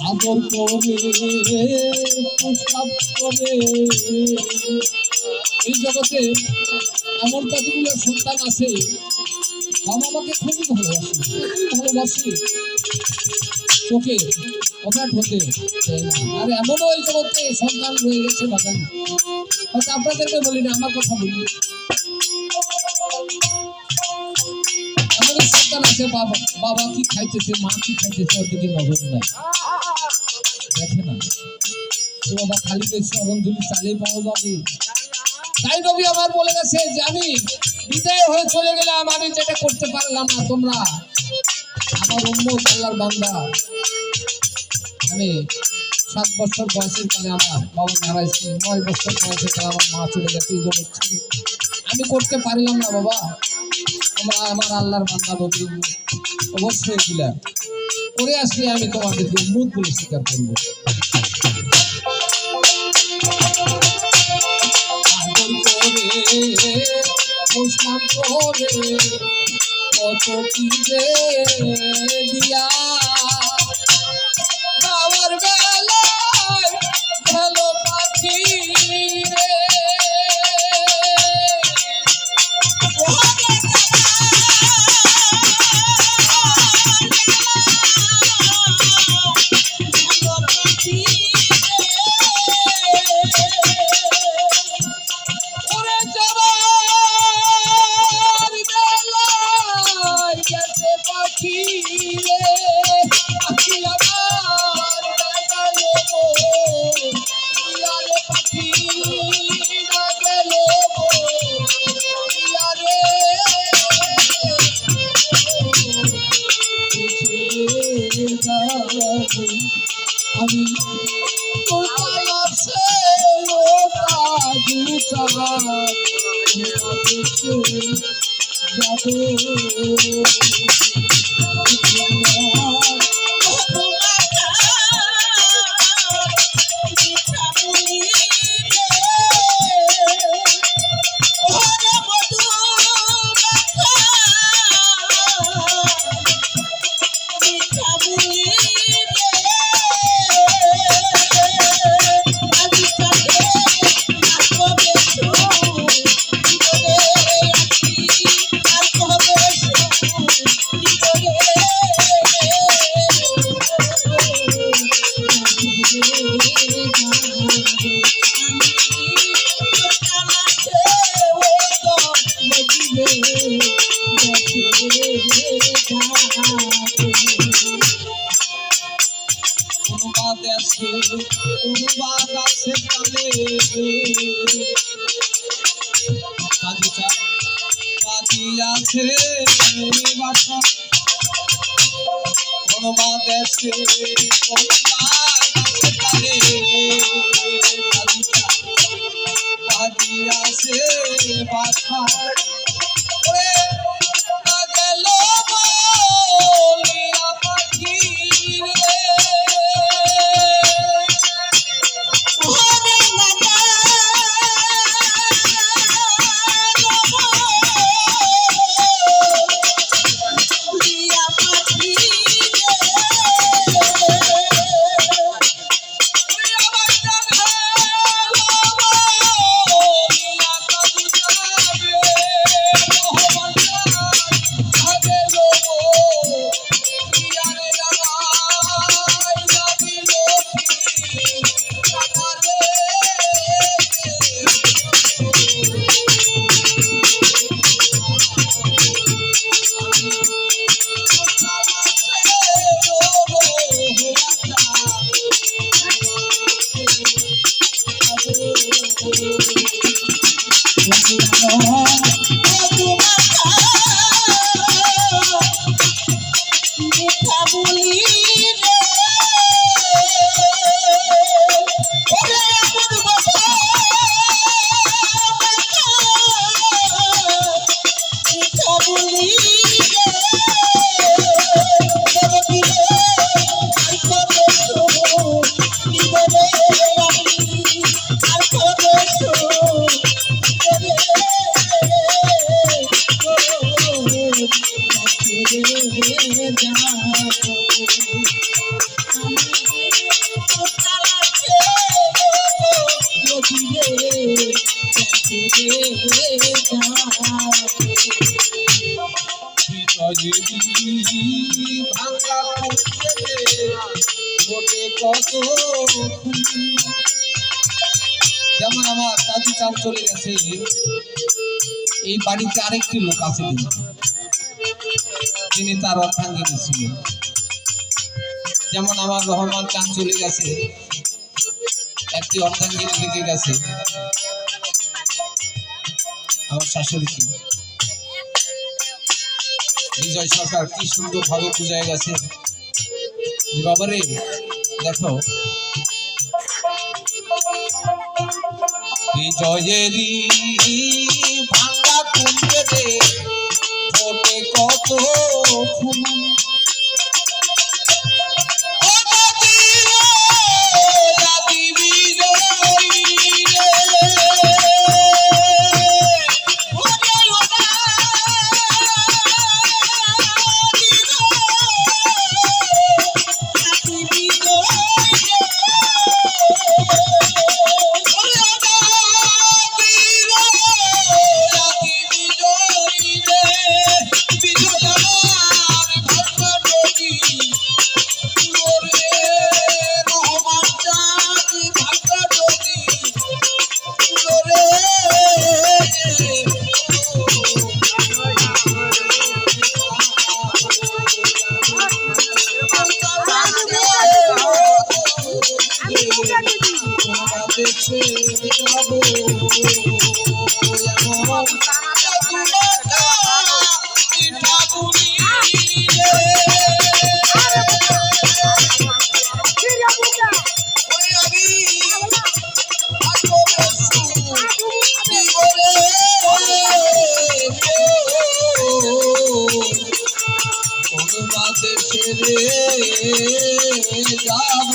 আদর করে প্রস্তাব করে এই জগতে এমন কতগুলো সন্তান আছে বাবা আমাকে খুবই ভালোবাসে চোখে অগাধ হতে চায় না। আর এমনও এই জগতে সন্তান রয়ে গেছে বাগান, হয়তো আপনাদেরকে বলি না, আমার কথা বলি। এমনও সন্তান আছে বাবা কি খাইতেছে মা কি খাইতেছে ওর দিকে নজর নেয়, দেখে না। তো বাবা খালি স্মরণ ধুলি চালিয়ে পাওয়া যাবে। তাই নবী আমার বলে গেছে যে আমি বিদায় হয়ে চলে গেলাম, আমি যেটা করতে পারলাম না, তোমরা আমার উম্মত আল্লাহর বান্দা। আমি 7 বছর বয়সের কালে আমার বাবা হারাইছে, 9 বছর বয়সের কালে আমার মা চলে গেছে, এই জগৎ ছিল। আমি করতে পারলাম না বাবা, তোমরা আমার আল্লাহর বান্দা নবী অবশ্যই দিলা করে আসলে আমি তোমাদেরকে উম্মত বলে স্বীকার করবো। কত কি দিয়া আমার বেলায় ভালো পাখি রে, আমি অনুবাদ আছে কালে পাতি আছে বাসা, অনুবাদ আছে কালে পাতি আছে বাসা। বলি তোর দিলে আর কত জীবনে আমি আর কত ভাঙ্গা গোটে কত যেমন আমার দাদু চান চলে গেছে, এই বাড়িতে আরেকটি লোক আছে যিনি তার অর্ধাঙ্গিনী ছিল। যেমন আমার রহমান চান চলে গেছে, একটি অর্ধাঙ্গিনী লেগে গেছে আমার শাশুড়িকে। বিজয় সরকার কি সুন্দর ভাবে বুঝায় গেছে যে বাবারে দেখো বিজয়েরই ভাঙ্গা কুঞ্জে ফোটে কত ফুল। ছেড়ে যাব